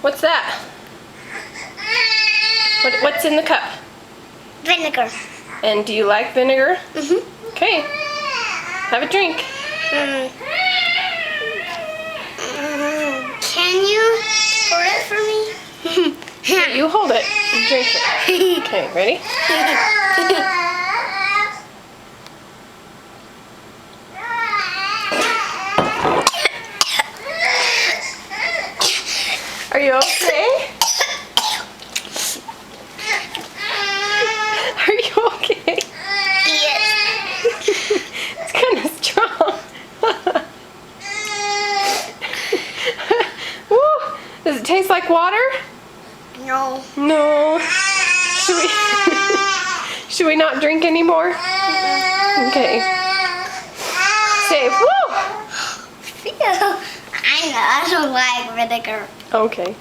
What's that? What's in the cup? Vinegar. And do you like vinegar? Mm-hmm. Okay. Have a drink. Can you pour it for me? Here, you hold it and drink it. Okay, ready? Are you okay? Are you okay? Yes. It's kind of strong. Woo. Does it taste like water? No. No. Should we not drink anymore? Okay. Say woo. I know. I don't like vinegar. Okay.